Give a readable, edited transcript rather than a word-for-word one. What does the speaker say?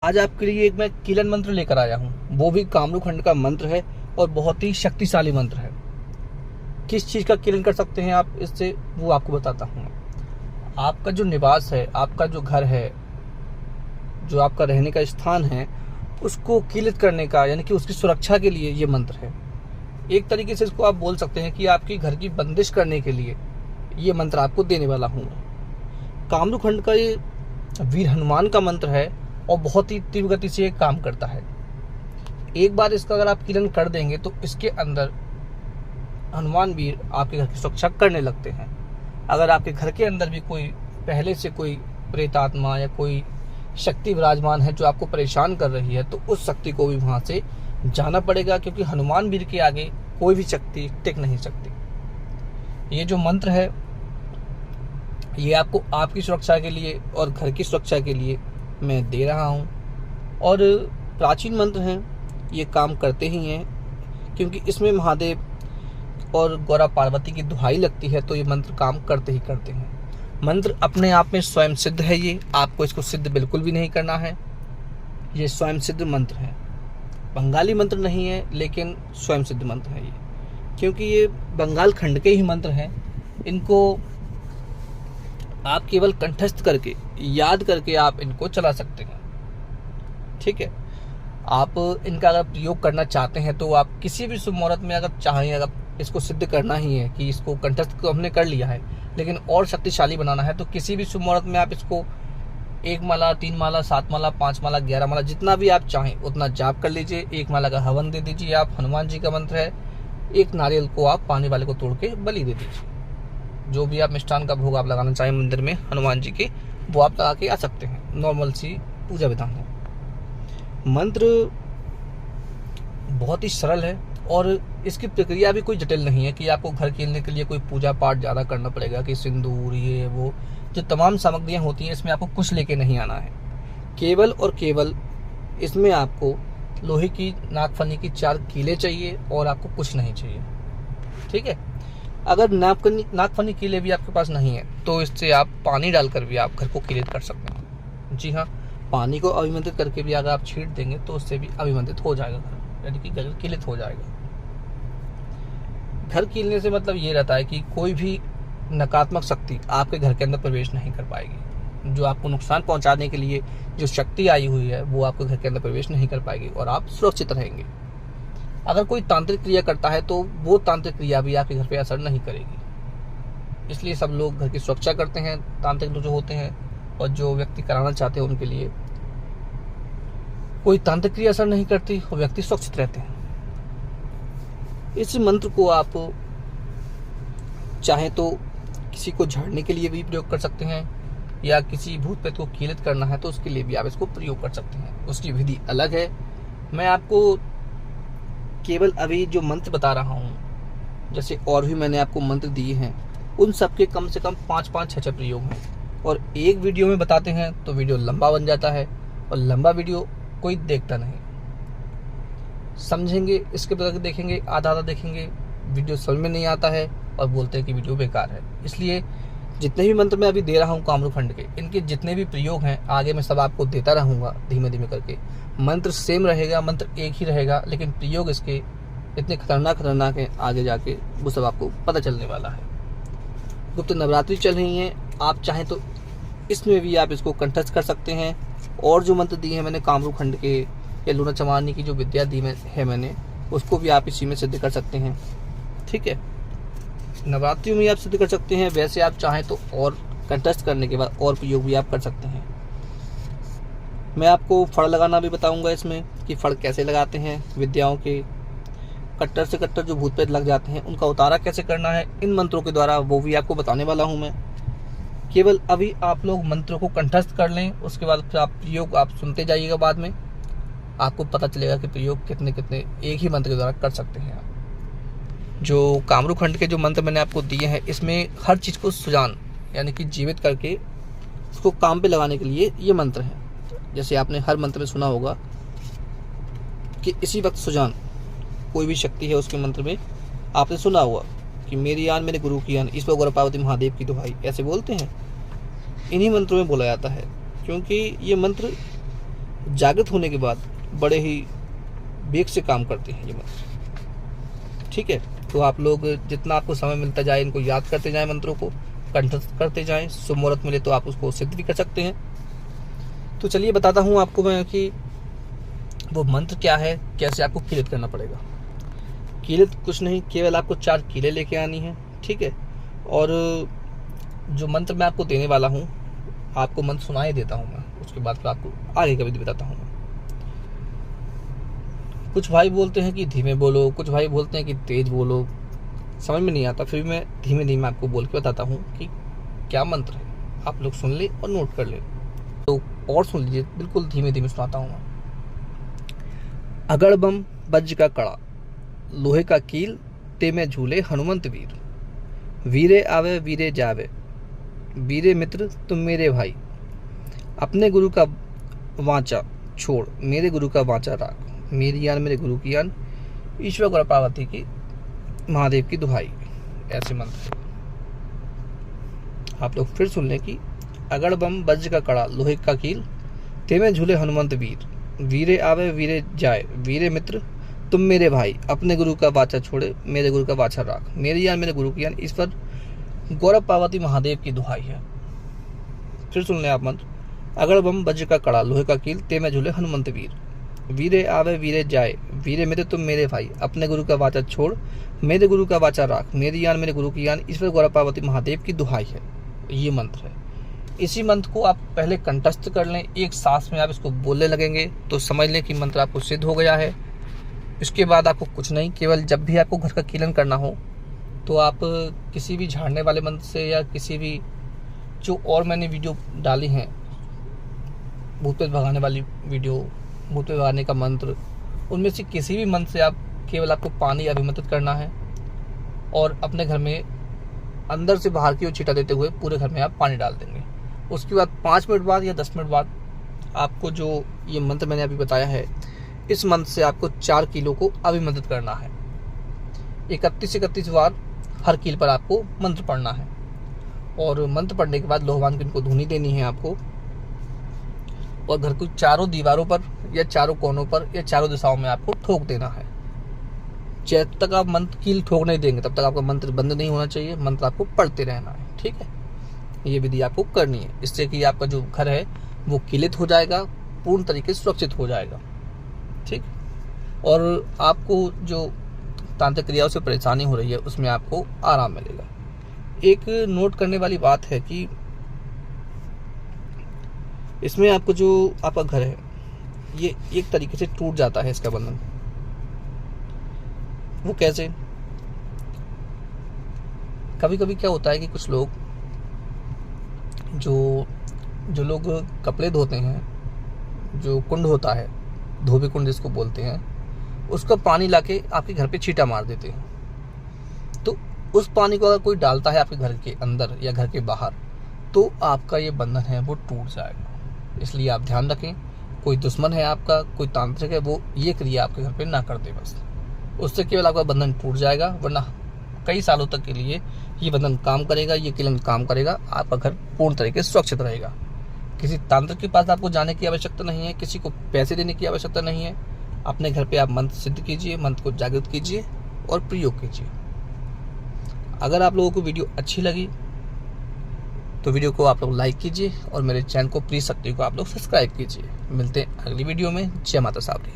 आज आपके लिए एक मैं कीलन मंत्र लेकर आया हूँ, वो भी कामरूप खंड का मंत्र है और बहुत ही शक्तिशाली मंत्र है। किस चीज़ का कीलन कर सकते हैं आप इससे, वो आपको बताता हूँ। आपका जो निवास है, आपका जो घर है, जो आपका रहने का स्थान है, उसको कीलित करने का, यानी कि उसकी सुरक्षा के लिए ये मंत्र है। एक तरीके से इसको आप बोल सकते हैं कि आपकी घर की बंदिश करने के लिए ये मंत्र आपको देने वाला हूँ। कामरूप खंड का ये वीर हनुमान का मंत्र है और बहुत ही तीव्र गति से ये काम करता है। एक बार इसका अगर आप कीलन कर देंगे तो इसके अंदर हनुमान वीर आपके घर की सुरक्षा करने लगते हैं। अगर आपके घर के अंदर भी कोई पहले से कोई प्रेतात्मा या कोई शक्ति विराजमान है जो आपको परेशान कर रही है, तो उस शक्ति को भी वहां से जाना पड़ेगा, क्योंकि हनुमान वीर के आगे कोई भी शक्ति टिक नहीं सकती। ये जो मंत्र है ये आपको आपकी सुरक्षा के लिए और घर की सुरक्षा के लिए मैं दे रहा हूँ। और प्राचीन मंत्र हैं, ये काम करते ही हैं, क्योंकि इसमें महादेव और गौरा पार्वती की दुहाई लगती है, तो ये मंत्र काम करते ही करते हैं। मंत्र अपने आप में स्वयं सिद्ध है, ये आपको इसको सिद्ध बिल्कुल भी नहीं करना है। ये स्वयं सिद्ध मंत्र है, बंगाली मंत्र नहीं है, लेकिन स्वयं सिद्ध मंत्र है ये, क्योंकि ये बंगाल खंड के ही मंत्र हैं। इनको आप केवल कंठस्थ करके, याद करके आप इनको चला सकते हैं। ठीक है, आप इनका अगर प्रयोग करना चाहते हैं तो आप किसी भी शुभ मुहूर्त में अगर चाहें, अगर इसको सिद्ध करना ही है कि इसको कंठस्थ तो हमने कर लिया है, लेकिन और शक्तिशाली बनाना है, तो किसी भी शुभ मुहूर्त में आप इसको 1 माला, 3 माला, 7 माला, 5 माला, 11 माला, जितना भी आप चाहें उतना जाप कर लीजिए। 1 माला का हवन दे दीजिए। आप हनुमान जी का मंत्र है, 1 नारियल को आप पानी वाले को तोड़ के बलि दे दीजिए। जो भी आप मिष्ठान का भोग आप लगाना चाहें मंदिर में हनुमान जी के, वो आप लगा के आ सकते हैं। नॉर्मल सी पूजा विधान है। मंत्र बहुत ही सरल है और इसकी प्रक्रिया भी कोई जटिल नहीं है कि आपको घर खेलने के लिए कोई पूजा पाठ ज़्यादा करना पड़ेगा कि सिंदूर, ये वो, जो तमाम सामग्रियां होती हैं इसमें आपको कुछ लेके नहीं आना है। केवल और केवल इसमें आपको लोहे की नागफनी की 4 कीले चाहिए और आपको कुछ नहीं चाहिए। ठीक है, अगर नागफनी कीले भी आपके पास नहीं है तो इससे आप पानी डालकर भी आप घर को कीलित कर सकते हैं। जी हाँ, पानी को अभिमंत्रित करके भी अगर आप छींट देंगे तो उससे भी अभिमंत्रित हो जाएगा घर, यानी कि घर कीलित हो जाएगा। घर कीलने से मतलब ये रहता है कि कोई भी नकारात्मक शक्ति आपके घर के अंदर प्रवेश नहीं कर पाएगी। जो आपको नुकसान पहुंचाने के लिए जो शक्ति आई हुई है वो आपके घर के अंदर प्रवेश नहीं कर पाएगी और आप सुरक्षित रहेंगे। अगर कोई तांत्रिक क्रिया करता है तो वो तांत्रिक क्रिया भी आपके घर पे असर नहीं करेगी। इसलिए सब लोग घर की सुरक्षा करते हैं, तांत्रिक जो होते हैं, और जो व्यक्ति कराना चाहते हैं उनके लिए कोई तांत्रिक क्रिया असर नहीं करती और व्यक्ति सुरक्षित रहते हैं। इस मंत्र को आप चाहे तो किसी को झाड़ने के लिए भी प्रयोग कर सकते हैं, या किसी भूत प्रेत को कीलित करना है तो उसके लिए भी आप इसको प्रयोग कर सकते हैं। उसकी विधि अलग है। मैं आपको केवल अभी जो मंत्र बता रहा हूँ, जैसे और भी मैंने आपको मंत्र दिए हैं, उन सब के कम से कम 5-5, 6-6 प्रयोग हैं। और एक वीडियो में बताते हैं तो वीडियो लंबा बन जाता है, और लंबा वीडियो कोई देखता नहीं। समझेंगे इसके बाद देखेंगे, आधा आधा देखेंगे, वीडियो समझ में नहीं आता है और बोलते हैं कि वीडियो बेकार है। इसलिए जितने भी मंत्र मैं अभी दे रहा हूँ कामरूप खंड के, इनके जितने भी प्रयोग हैं आगे मैं सब आपको देता रहूँगा धीमे धीमे करके। मंत्र सेम रहेगा, मंत्र एक ही रहेगा, लेकिन प्रयोग इसके इतने खतरनाक हैं आगे जाके वो सब आपको पता चलने वाला है। गुप्त नवरात्रि चल रही है, आप चाहें तो इसमें भी आप इसको कंठस्थ कर सकते हैं। और जो मंत्र दिए हैं मैंने कामरूप खंड के, या लूना चमानी की जो विद्या दी है मैंने, उसको भी आप इसी में सिद्ध कर सकते हैं। ठीक है, नवरात्रियों में आप सिद्ध कर सकते हैं। वैसे आप चाहें तो और कंठस्थ करने के बाद और प्रयोग भी आप कर सकते हैं। मैं आपको फड़ लगाना भी बताऊंगा इसमें कि फड़ कैसे लगाते हैं विद्याओं के। कट्टर से कट्टर जो भूत प्रेत लग जाते हैं उनका उतारा कैसे करना है इन मंत्रों के द्वारा, वो भी आपको बताने वाला हूँ मैं। केवल अभी आप लोग मंत्रों को कंठस्थ कर लें, उसके बाद फिर आप प्रयोग आप सुनते जाइएगा। बाद में आपको पता चलेगा कि प्रयोग कितने कितने एक ही मंत्र के द्वारा कर सकते हैं आप। जो कामरूप खंड के जो मंत्र मैंने आपको दिए हैं, इसमें हर चीज़ को सुजान, यानी कि जीवित करके उसको काम पे लगाने के लिए ये मंत्र है। जैसे आपने हर मंत्र में सुना होगा कि इसी वक्त सुजान, कोई भी शक्ति है उसके मंत्र में आपने सुना होगा कि मेरी आन मेरे गुरु की आन, ईश्वर गौरा पार्वती महादेव की दुहाई, ऐसे बोलते हैं। इन्हीं मंत्रों में बोला जाता है, क्योंकि ये मंत्र जागृत होने के बाद बड़े ही वेग से काम करते हैं ये मंत्र। ठीक है, तो आप लोग जितना आपको समय मिलता जाए इनको याद करते जाएं, मंत्रों को कंठस्थ करते जाएं। शुभ मुहूर्त मिले तो आप उसको सिद्ध भी कर सकते हैं। तो चलिए बताता हूँ आपको मैं कि वो मंत्र क्या है, कैसे आपको कीलित करना पड़ेगा। कीलित कुछ नहीं, केवल आपको 4 कीलें लेके आनी है। ठीक है, और जो मंत्र मैं आपको देने वाला हूँ, आपको मंत्र सुनाई देता हूँ मैं, उसके बाद फिर आपको आगे का विधि बताता हूँ। कुछ भाई बोलते हैं कि धीमे बोलो, कुछ भाई बोलते हैं कि तेज बोलो, समझ में नहीं आता। फिर भी मैं धीमे धीमे आपको बोल के बताता हूँ कि क्या मंत्र है। आप लोग सुन ले और नोट कर ले। तो और सुन लीजिए, बिल्कुल धीमे धीमे सुनाता हूँ मैं। अगड़ बम वज्र का कड़ा, लोहे का कील, ते में झूले हनुमंत वीर। वीरे आवे वीरे जावे, वीरे मित्र तुम मेरे भाई। अपने गुरु का वाचा छोड़, मेरे गुरु का वाचा राख। मेरी यान मेरे गुरु की यान, ईश्वर गौर पार्वती की महादेव की दुहाई। ऐसे मंत्र आप लोग फिर सुन लें कि अगड़ बम वज्र का कड़ा, लोहे का कील, ते में झूले हनुमंत वीर। वीरे आवे वीरे जाए, वीरे मित्र तुम मेरे भाई। अपने गुरु का वाचा छोड़े, मेरे गुरु का वाचा राख। मेरी यान मेरे गुरु की यान, ईश्वर गौरव पार्वती महादेव की दुहाई है। फिर सुन लें आप मंत्र। अगड़ बम वज्र का कड़ा, लोहे का कील, ते में झूले हनुमंत वीर। वीरे आवे वीरे जाए, वीरे मित्र तुम मेरे भाई। अपने गुरु का वाचा छोड़, मेरे गुरु का वाचा राख। मेरी यान मेरे गुरु की यान, ईश्वर गौरव पार्वती महादेव की दुहाई है। ये मंत्र है। इसी मंत्र को आप पहले कंठस्थ कर लें, एक सांस में आप इसको बोलने लगेंगे तो समझ लें कि मंत्र आपको सिद्ध हो गया है। इसके बाद आपको कुछ नहीं, केवल जब भी आपको घर का कीलन करना हो तो आप किसी भी झाड़ने वाले मंत्र से या किसी भी जो और मैंने वीडियो डाली हैं, भूत प्रेत भगाने वाली वीडियो, भूत प्रेत भगाने का मंत्र, उनमें से किसी भी मंत्र से आप केवल आपको पानी अभिमंत्रित करना है और अपने घर में अंदर से बाहर की ओर छींटा देते हुए पूरे घर में आप पानी डाल देंगे। उसके बाद 5 मिनट बाद या 10 मिनट बाद आपको जो ये मंत्र मैंने अभी बताया है, इस मंत्र से आपको 4 कीलों को अभिमंत्रित करना है। 31 बार हर कील पर आपको मंत्र पढ़ना है और मंत्र पढ़ने के बाद लोहवान की इनको धुनी देनी है आपको, और घर की चारों दीवारों पर या चारों कोनों पर या चारों दिशाओं में आपको ठोक देना है। जब तक आप मंत्र कील ठोक नहीं देंगे तब तक आपका मंत्र बंद नहीं होना चाहिए, मंत्र आपको पढ़ते रहना है। ठीक है, ये विधि आपको करनी है। इससे कि आपका जो घर है वो कीलित हो जाएगा, पूर्ण तरीके से सुरक्षित हो जाएगा। ठीक, और आपको जो तांत्रिक क्रियाओं से परेशानी हो रही है उसमें आपको आराम मिलेगा। एक नोट करने वाली बात है कि इसमें आपको जो आपका घर है ये एक तरीके से टूट जाता है, इसका बंधन। वो कैसे? कभी कभी क्या होता है कि कुछ लोग जो लोग कपड़े धोते हैं, जो कुंड होता है, धोबी कुंड जिसको बोलते हैं, उसका पानी लाके आपके घर पे छींटा मार देते हैं। तो उस पानी को अगर कोई डालता है आपके घर के अंदर या घर के बाहर तो आपका ये बंधन है वो टूट जाएगा। इसलिए आप ध्यान रखें, कोई दुश्मन है आपका, कोई तांत्रिक है, वो ये क्रिया आपके घर पे ना कर दे बस। उससे केवल आपका बंधन टूट जाएगा, वरना कई सालों तक के लिए ये बंधन काम करेगा, ये कीलन काम करेगा, आपका घर पूर्ण तरीके से सुरक्षित रहेगा। किसी तांत्रिक के पास आपको जाने की आवश्यकता नहीं है, किसी को पैसे देने की आवश्यकता नहीं है। अपने घर पे आप मंत्र सिद्ध कीजिए, मंत्र को जागृत कीजिए और प्रयोग कीजिए। अगर आप लोगों को वीडियो अच्छी लगी तो वीडियो को आप लोग लाइक कीजिए और मेरे चैनल को प्लीज शक्ति को आप लोग सब्सक्राइब कीजिए। मिलते हैं अगली वीडियो में। जय माता सावरी।